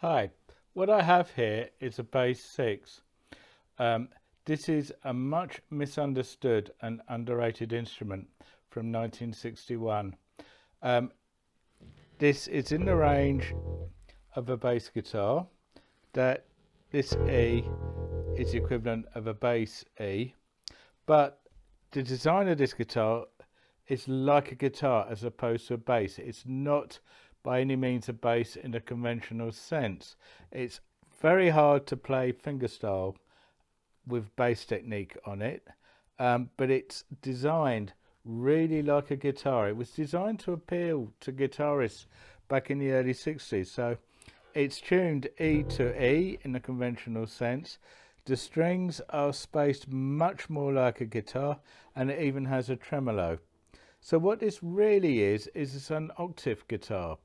Hi, what I have here is a bass 6. This is a much misunderstood and underrated instrument from 1961. This is in the range of a bass guitar. That this E is the equivalent of a bass E, but the design of this guitar is like a guitar as opposed to a bass. It's not by any means a bass in a conventional sense. It's very hard to play fingerstyle with bass technique on it, but it's designed really like a guitar. It was designed to appeal to guitarists back in the early 60s. So it's tuned E to E in a conventional sense. The strings are spaced much more like a guitar, and it even has a tremolo. So what this really is it's an octave guitar.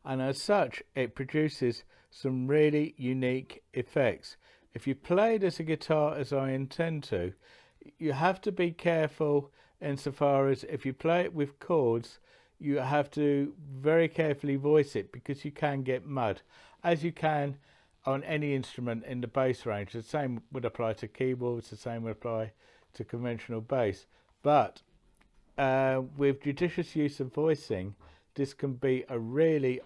And as such, it produces some really unique effects. If you play it as a guitar as I intend to, you have to be careful insofar as if you play it with chords, you have to very carefully voice it because you can get mud, as you can on any instrument in the bass range. The same would apply to keyboards, the same would apply to conventional bass. But with judicious use of voicing, this can be a really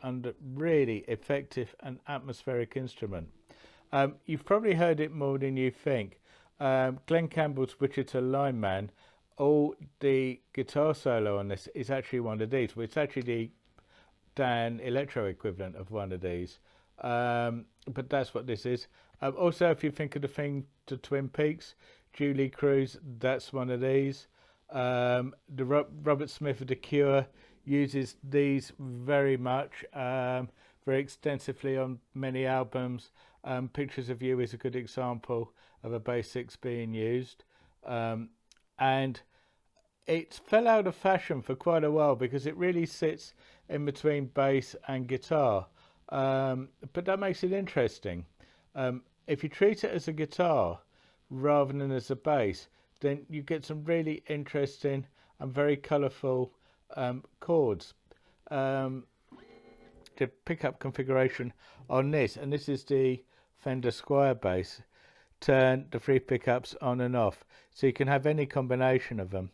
effective and atmospheric instrument. You've probably heard it more than you think. Glenn Campbell's Wichita Lineman, the guitar solo on this is actually one of these. Well, it's actually the Dan Electro equivalent of one of these. But that's what this is. Also, if you think of the thing to Twin Peaks, Julie Cruz, that's one of these. Robert Smith of The Cure uses these very much, very extensively on many albums. Pictures of You is a good example of a bass 6 being used. And it fell out of fashion for quite a while because it really sits in between bass and guitar. But that makes it interesting. If you treat it as a guitar rather than as a bass, then you get some really interesting and very colourful chords. The pickup configuration on this, and this is the Fender Squier bass, turn the 3 pickups on and off, so you can have any combination of them.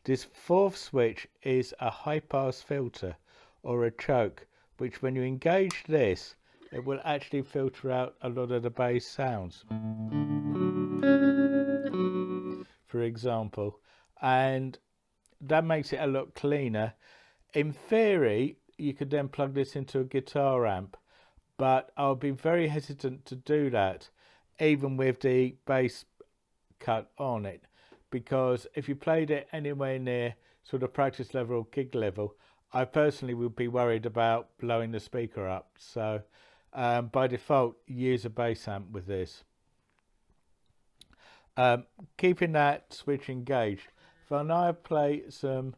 This 4th switch is a high pass filter or a choke, which when you engage this, it will actually filter out a lot of the bass sounds, for example, and that makes it a lot cleaner. In theory, you could then plug this into a guitar amp, but I'll be very hesitant to do that, even with the bass cut on it, because if you played it anywhere near sort of practice level or gig level, I personally would be worried about blowing the speaker up. So by default, use a bass amp with this. Keeping that switch engaged, if I now play some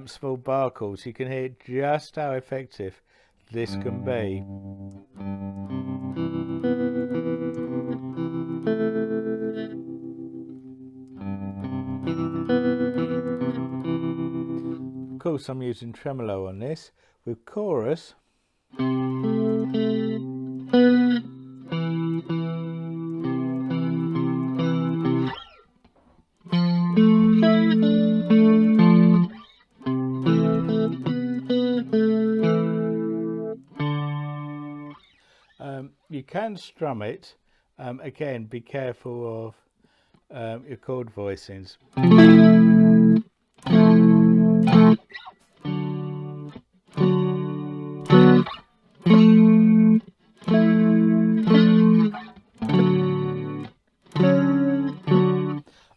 small bar chords, you can hear just how effective this can be. Of course, I'm using tremolo on this with chorus. You can strum it. Again, be careful of your chord voicings.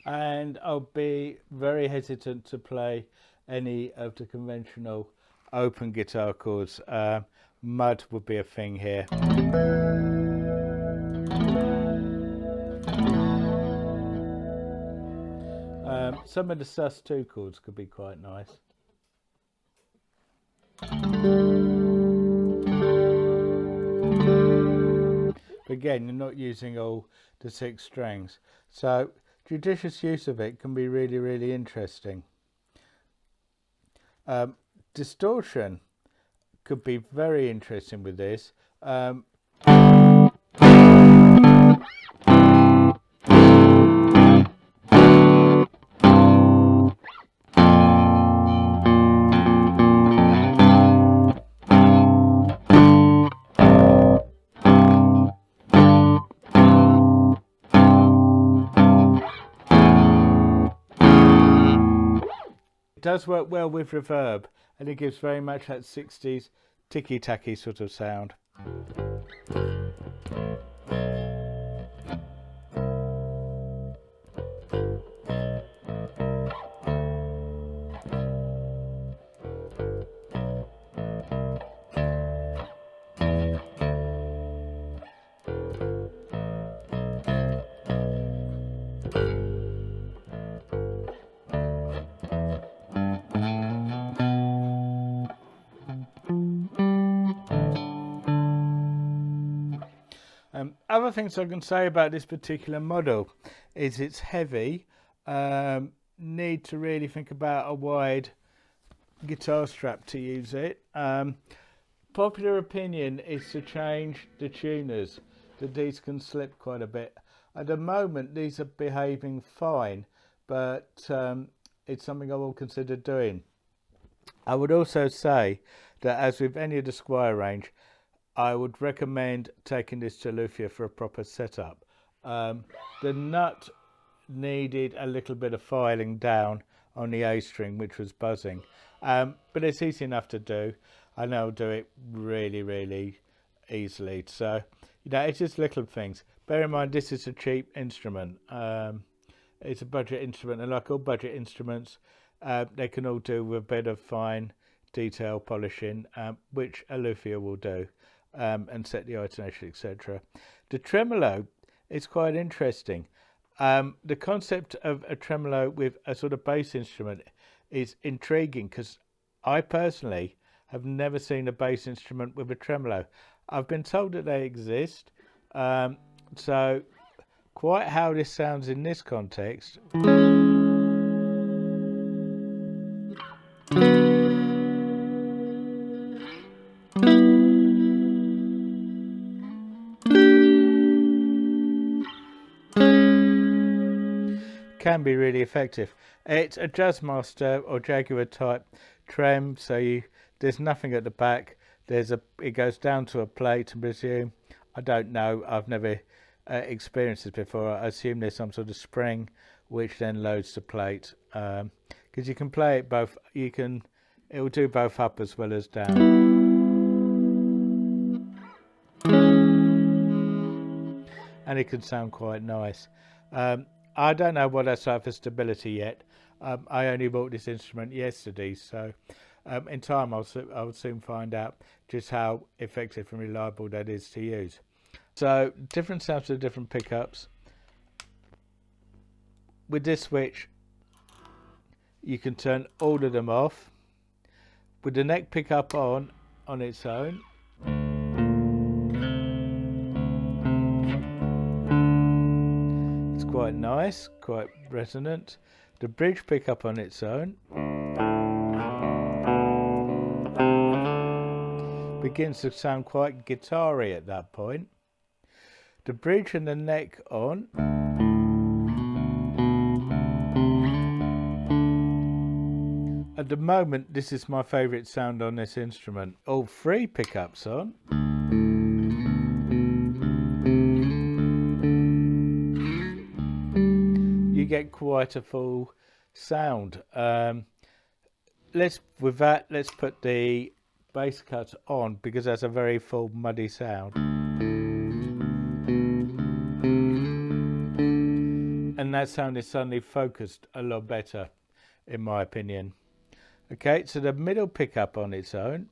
And I'll be very hesitant to play any of the conventional open guitar chords. Mud would be a thing here. Some of the sus2 chords could be quite nice. But again, you're not using all the 6 strings, so judicious use of it can be really interesting. Distortion could be very interesting with this. Um, it does work well with reverb, and it gives very much that 60s ticky-tacky sort of sound. Other things I can say about this particular model is it's heavy. Need to really think about a wide guitar strap to use it. Popular opinion is to change the tuners, that these can slip quite a bit. At the moment these are behaving fine, but it's something I will consider doing. I would also say that, as with any of the Squier range, I would recommend taking this to luthier for a proper setup. The nut needed a little bit of filing down on the A string, which was buzzing, but it's easy enough to do. I know I'll do it really easily. So, it's just little things. Bear in mind, this is a cheap instrument. It's a budget instrument, and like all budget instruments, they can all do with a bit of fine detail polishing, which a luthier will do, and set the intonation, etc. The tremolo is quite interesting. The concept of a tremolo with a sort of bass instrument is intriguing, because I personally have never seen a bass instrument with a tremolo. I've been told that they exist, so quite how this sounds in this context can be really effective. It's a Jazzmaster or Jaguar type trem, so there's nothing at the back. It goes down to a plate, I presume. I don't know. I've never experienced this before. I assume there's some sort of spring which then loads the plate. Because you can play it both. It will do both up as well as down. And it can sound quite nice. I don't know what that's like for stability yet. I only bought this instrument yesterday, so in time I'll soon find out just how effective and reliable that is to use. So different sounds for different pickups. With this switch, you can turn all of them off. With the neck pickup on its own, it's quite nice, quite resonant. The bridge pickup on its own begins to sound quite guitar-y at that point. The bridge and the neck on at the moment, this is my favourite sound on this instrument. All three pickups on. You get quite a full sound. Let's put the bass cut on, because that's a very full, muddy sound. And that sound is suddenly focused a lot better, in my opinion. Okay, so the middle pickup on its own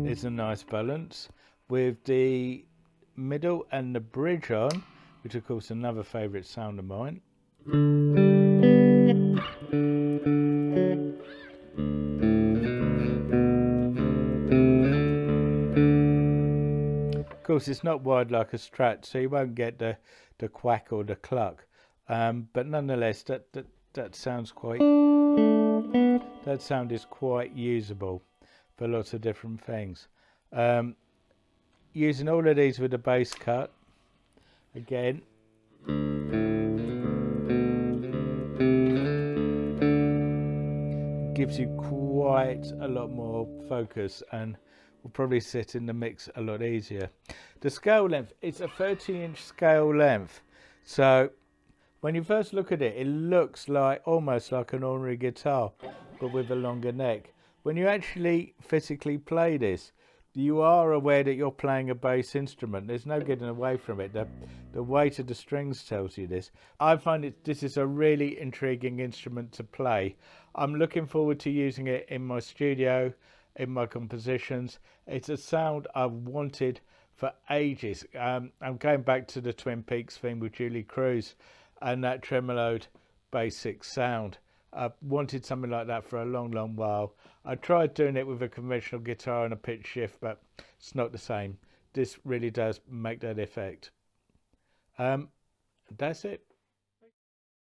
is a nice balance, with the middle and the bridge on, which of course is another favourite sound of mine. Of course, it's not wide like a Strat, so you won't get the quack or the cluck, but nonetheless that sounds quite that sound is quite usable for lots of different things. Using all of these with a bass cut, again, gives you quite a lot more focus and will probably sit in the mix a lot easier. The scale length, it's a 30-inch scale length, so when you first look at it, it looks like almost like an ordinary guitar, but with a longer neck. When you actually physically play this, you are aware that you're playing a bass instrument. There's no getting away from it. The weight of the strings tells you this. I find this is a really intriguing instrument to play. I'm looking forward to using it in my studio, in my compositions. It's a sound I've wanted for ages. I'm going back to the Twin Peaks theme with Julie Cruz and that tremoloed basic sound. I've wanted something like that for a long while. I tried doing it with a conventional guitar and a pitch shift, but it's not the same. This really does make that effect. That's it.